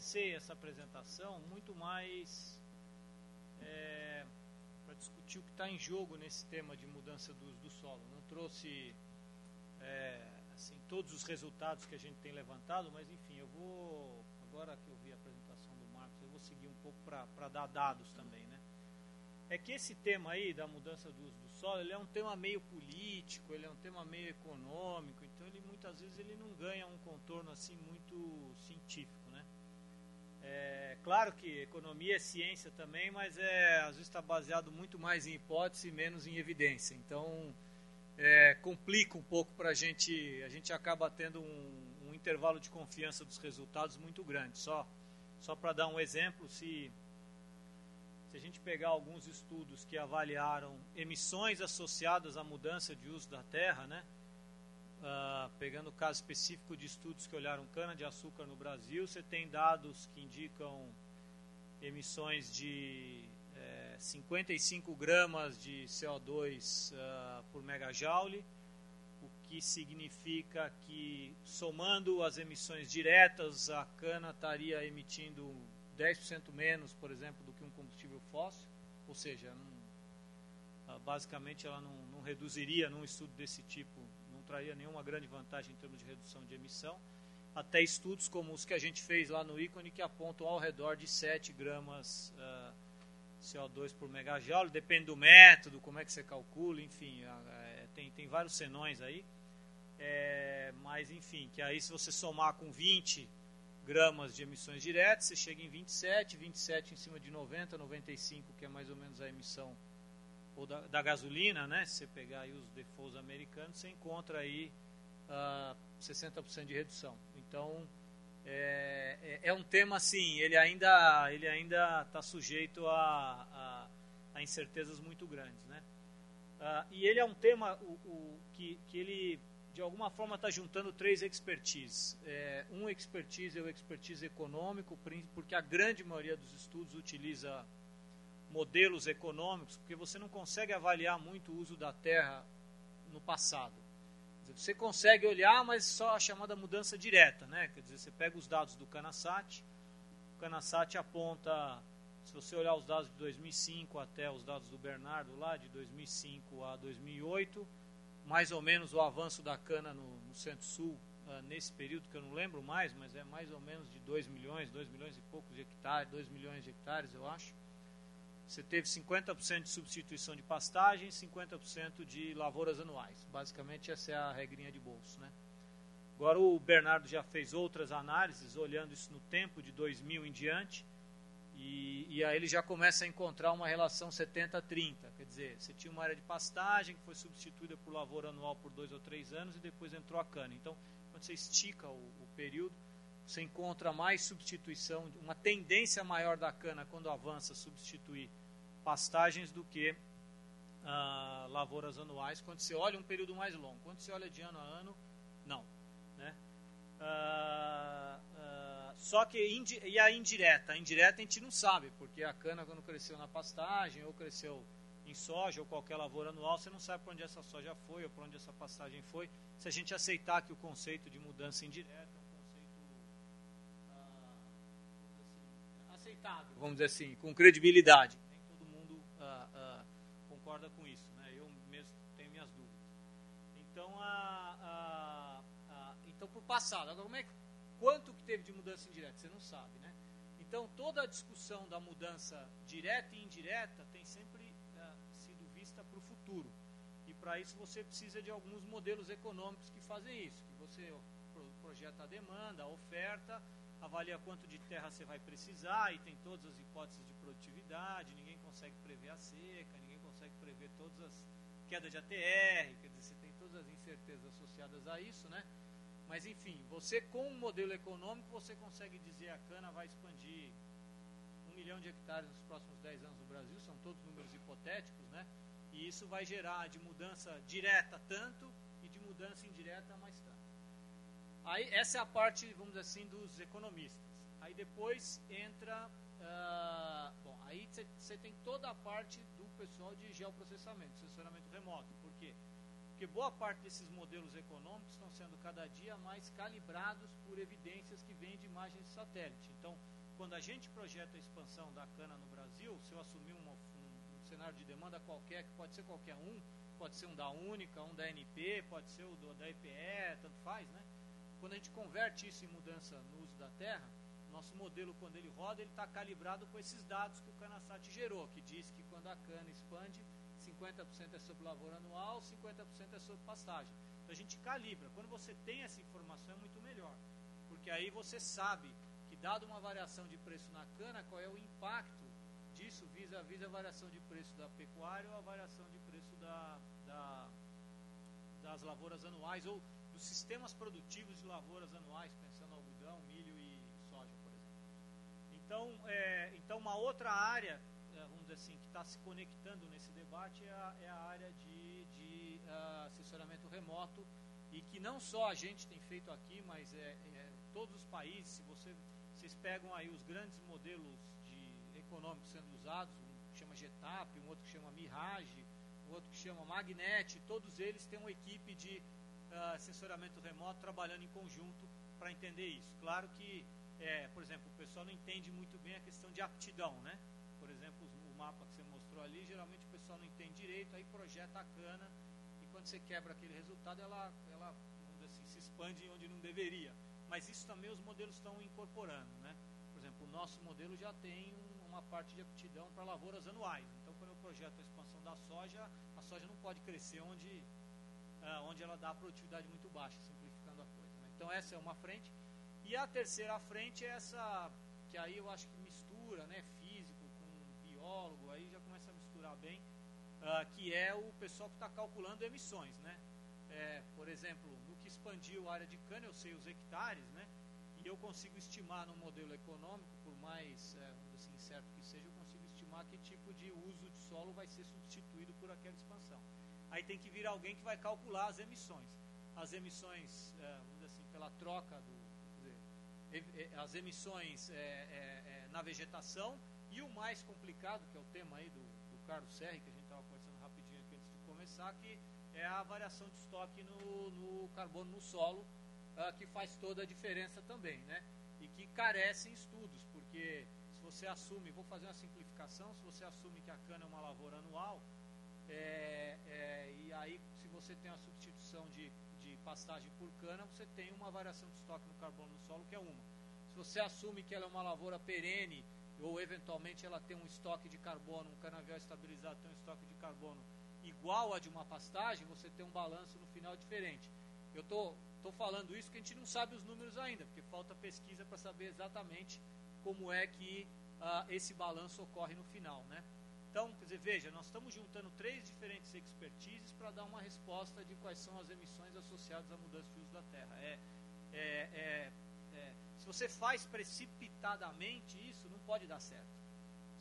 pensei essa apresentação muito mais para discutir o que está em jogo nesse tema de mudança do uso do solo. Não trouxe assim, todos os resultados que a gente tem levantado, mas enfim, eu vou, agora que eu vi a apresentação do Marcos, eu vou seguir um pouco para dar dados também, né? É que esse tema aí da mudança do uso do solo, ele é um tema meio político, ele é um tema meio econômico, então ele muitas vezes ele não ganha um contorno assim muito científico, né? Claro que economia é ciência também, mas às vezes está baseado muito mais em hipótese e menos em evidência, então complica um pouco para a gente acaba tendo um intervalo de confiança dos resultados muito grande. Só para dar um exemplo, se a gente pegar alguns estudos que avaliaram emissões associadas à mudança de uso da terra, né? Pegando o caso específico de estudos que olharam cana-de-açúcar no Brasil, você tem dados que indicam emissões de 55 gramas de CO2 por megajoule, o que significa que, somando as emissões diretas, a cana estaria emitindo 10% menos, por exemplo, do que um combustível fóssil, ou seja, basicamente ela não reduziria, num estudo desse tipo, não traria nenhuma grande vantagem em termos de redução de emissão, até estudos como os que a gente fez lá no ícone, que apontam ao redor de 7 gramas CO2 por megajoule, depende do método, como é que você calcula, enfim, tem vários senões aí, mas enfim, que aí se você somar com 20 gramas de emissões diretas, você chega em 27 em cima de 90, 95, que é mais ou menos a emissão ou da gasolina, né? Se você pegar aí os defaults americanos, você encontra aí 60% de redução. Então, é um tema assim, ele ainda está sujeito a incertezas muito grandes, né? E ele é um tema que ele de alguma forma está juntando três expertises. Um expertise é o expertise econômico, porque a grande maioria dos estudos utiliza modelos econômicos, porque você não consegue avaliar muito o uso da terra no passado. Quer dizer, você consegue olhar, mas só a chamada mudança direta, né? Quer dizer, você pega os dados do CANASAT, o CANASAT aponta, se você olhar os dados de 2005 até os dados do Bernardo lá, de 2005 a 2008, mais ou menos o avanço da cana no Centro-Sul, nesse período que eu não lembro mais, mas é mais ou menos de 2 milhões e poucos de hectares, 2 milhões de hectares, eu acho. Você teve 50% de substituição de pastagem, 50% de lavouras anuais. Basicamente essa é a regrinha de bolso, né? Agora o Bernardo já fez outras análises, olhando isso no tempo de 2000 em diante, e aí ele já começa a encontrar uma relação 70-30, quer dizer, você tinha uma área de pastagem que foi substituída por lavoura anual por 2 ou 3 anos e depois entrou a cana. Então, quando você estica o período, você encontra mais substituição, uma tendência maior da cana quando avança a substituir pastagens do que lavouras anuais, quando você olha um período mais longo. Quando você olha de ano a ano, não, né? Só que e a indireta? A indireta a gente não sabe, porque a cana quando cresceu na pastagem, ou cresceu em soja, ou qualquer lavoura anual, você não sabe para onde essa soja foi, ou para onde essa pastagem foi, se a gente aceitar que o conceito de mudança indireta é um conceito aceitável, vamos dizer assim, com credibilidade. Nem todo mundo concorda com isso, né? Eu mesmo tenho minhas dúvidas. Então, então para o passado, agora quanto que teve de mudança indireta? Você não sabe, né? Então, toda a discussão da mudança direta e indireta tem sempre sido vista para o futuro. E para isso você precisa de alguns modelos econômicos que fazem isso. Que você projeta a demanda, a oferta, avalia quanto de terra você vai precisar, e tem todas as hipóteses de produtividade, ninguém consegue prever a seca, ninguém consegue prever todas as quedas de ATR, quer dizer, você tem todas as incertezas associadas a isso, né? Mas, enfim, você com um modelo econômico, você consegue dizer a cana vai expandir 1 milhão de hectares nos próximos 10 anos no Brasil, são todos números hipotéticos, né? E isso vai gerar de mudança direta tanto e de mudança indireta mais tanto. Aí, essa é a parte, vamos dizer assim, dos economistas. Aí depois entra, aí você tem toda a parte do pessoal de geoprocessamento, sensoramento remoto. Por quê? Porque boa parte desses modelos econômicos estão sendo cada dia mais calibrados por evidências que vêm de imagens de satélite. Então, quando a gente projeta a expansão da cana no Brasil, se eu assumir um cenário de demanda qualquer, que pode ser qualquer um, pode ser um da Única, um da NP, pode ser o da EPE, tanto faz, né? Quando a gente converte isso em mudança no uso da terra, nosso modelo, quando ele roda, ele está calibrado com esses dados que o CanaSat gerou, que diz que quando a cana expande, 50% é sobre lavoura anual, 50% é sobre pastagem. Então a gente calibra. Quando você tem essa informação é muito melhor, porque aí você sabe que, dado uma variação de preço na cana, qual é o impacto disso vis-à-vis a variação de preço da pecuária ou a variação de preço das lavouras anuais ou dos sistemas produtivos de lavouras anuais, pensando algodão, milho e soja, por exemplo. Então uma outra área, vamos dizer assim, que está se conectando nesse debate é a área de assessoramento remoto, e que não só a gente tem feito aqui, mas todos os países. Se vocês pegam aí os grandes modelos econômicos sendo usados, um que chama Getap, um outro que chama Mirage, um outro que chama Magnet, todos eles têm uma equipe de assessoramento remoto trabalhando em conjunto para entender isso. Claro que, por exemplo, o pessoal não entende muito bem a questão de aptidão, né? Por exemplo, o mapa que você mostrou ali, geralmente o pessoal não entende direito, aí projeta a cana, e quando você quebra aquele resultado, ela vamos dizer assim, se expande onde não deveria. Mas isso também os modelos estão incorporando, né? Por exemplo, o nosso modelo já tem uma parte de aptidão para lavouras anuais. Então, quando eu projeto a expansão da soja, a soja não pode crescer onde ela dá produtividade muito baixa, simplificando a coisa, né? Então, essa é uma frente. E a terceira frente é essa, que aí eu acho que mistura, né, físico com biólogo, aí já começa a misturar bem, que é o pessoal que está calculando emissões, né? Por exemplo, no que expandiu a área de cana, eu sei os hectares, né? E eu consigo estimar no modelo econômico, por mais assim, certo que seja, eu consigo estimar que tipo de uso de solo vai ser substituído por aquela expansão. Aí tem que vir alguém que vai calcular as emissões. As emissões, vamos dizer assim, pela troca as emissões na vegetação, e o mais complicado, que é o tema aí do Carlos Serri, que a gente estava conversando rapidinho aqui antes de começar, que é a variação de estoque no carbono no solo, que faz toda a diferença também, né? E que carecem estudos, porque se você assume, vou fazer uma simplificação, se você assume que a cana é uma lavoura anual, e aí se você tem a substituição de pastagem por cana, você tem uma variação de estoque no carbono no solo, que é uma. Se você assume que ela é uma lavoura perene, ou eventualmente ela tem um estoque de carbono, um canavial estabilizado tem um estoque de carbono igual a de uma pastagem, você tem um balanço no final diferente. Eu estou falando isso porque a gente não sabe os números ainda, porque falta pesquisa para saber exatamente como é que esse balanço ocorre no final, né? Então, quer dizer, veja, nós estamos juntando 3 diferentes expertises para dar uma resposta de quais são as emissões associadas à mudança de uso da terra. Se você faz precipitadamente isso, não pode dar certo,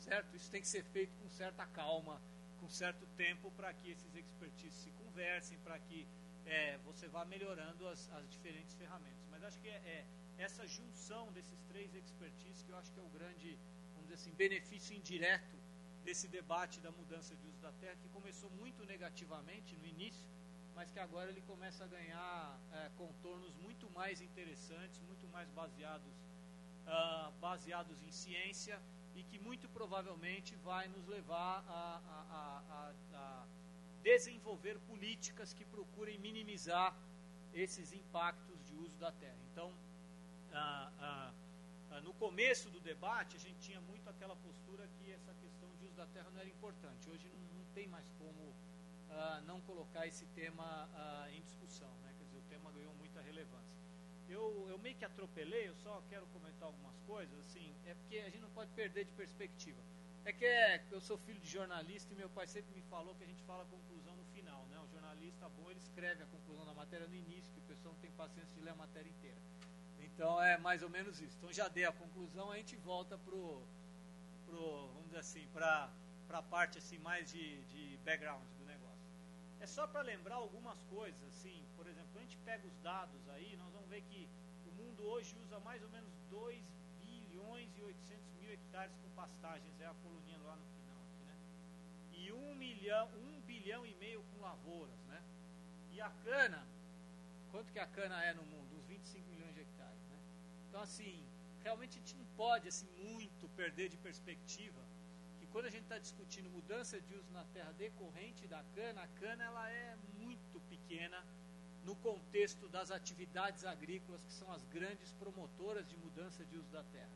certo? Isso tem que ser feito com certa calma, com certo tempo, para que esses expertises se conversem, para que você vá melhorando as diferentes ferramentas. Mas acho que essa junção desses 3 expertises que eu acho que é o grande, vamos dizer assim, benefício indireto desse debate da mudança de uso da terra, que começou muito negativamente no início, mas que agora ele começa a ganhar contornos muito mais interessantes, muito mais baseados em ciência, e que muito provavelmente vai nos levar a desenvolver políticas que procurem minimizar esses impactos de uso da terra. Então, no começo do debate, a gente tinha muito aquela postura que essa questão de uso da terra não era importante. Hoje não tem mais como não colocar esse tema em discussão, né? Quer dizer, o tema ganhou muita relevância. Eu meio que atropelei, eu só quero comentar algumas coisas, assim, porque a gente não pode perder de perspectiva. Eu sou filho de jornalista e meu pai sempre me falou que a gente fala a conclusão no final, né? O jornalista bom, ele escreve a conclusão da matéria no início, que o pessoal não tem paciência de ler a matéria inteira. Então é mais ou menos isso. Então já dei a conclusão, a gente volta vamos dizer assim, para a parte assim, mais de background do negócio. É só para lembrar algumas coisas, assim, por exemplo, quando a gente pega os dados aí, nós vamos ver que o mundo hoje usa mais ou menos 2 bilhões e 800 mil hectares com pastagens, é a coluninha lá no final aqui, né? E 1 bilhão e meio com lavouras, né? E a cana, quanto que a cana é no mundo? Uns 25 milhões de hectares, né? Então, assim, realmente a gente não pode, assim, muito perder de perspectiva que quando a gente está discutindo mudança de uso na terra decorrente da cana, a cana ela é muito pequena no contexto das atividades agrícolas, que são as grandes promotoras de mudança de uso da terra.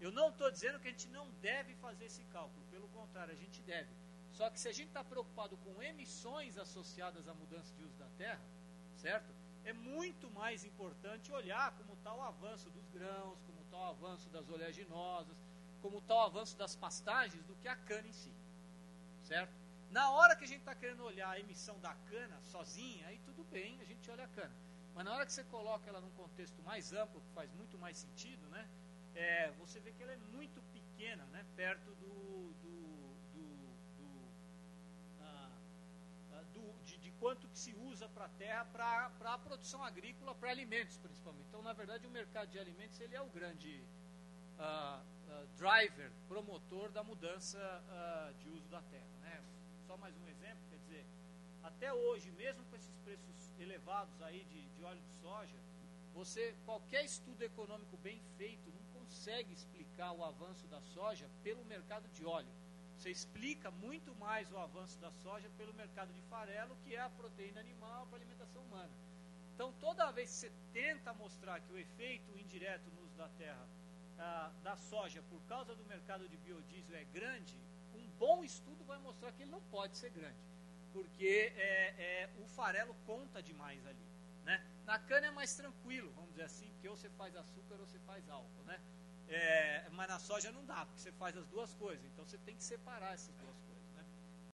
Eu não estou dizendo que a gente não deve fazer esse cálculo, pelo contrário, a gente deve. Só que se a gente está preocupado com emissões associadas à mudança de uso da terra, certo? É muito mais importante olhar como está o avanço dos grãos, como está o avanço das oleaginosas, como está o avanço das pastagens, do que a cana em si, certo? Na hora que a gente está querendo olhar a emissão da cana sozinha, aí tudo bem, a gente olha a cana. Mas na hora que você coloca ela num contexto mais amplo, que faz muito mais sentido, né? Você vê que ela é muito pequena, né? Perto de quanto que se usa para a terra, para a produção agrícola, para alimentos principalmente. Então, na verdade, o mercado de alimentos ele é o grande driver, promotor da mudança de uso da terra, né? Só mais um exemplo, quer dizer, até hoje, mesmo com esses preços elevados aí de óleo de soja, qualquer estudo econômico bem feito não consegue explicar o avanço da soja pelo mercado de óleo. Você explica muito mais o avanço da soja pelo mercado de farelo, que é a proteína animal para alimentação humana. Então, toda vez que você tenta mostrar que o efeito indireto no uso da terra da soja por causa do mercado de biodiesel é grande, um bom estudo vai mostrar que ele não pode ser grande, porque o farelo conta demais ali, né? Na cana é mais tranquilo, vamos dizer assim, porque ou você faz açúcar ou você faz álcool, né? Mas na soja não dá, porque você faz as duas coisas, então você tem que separar essas duas coisas.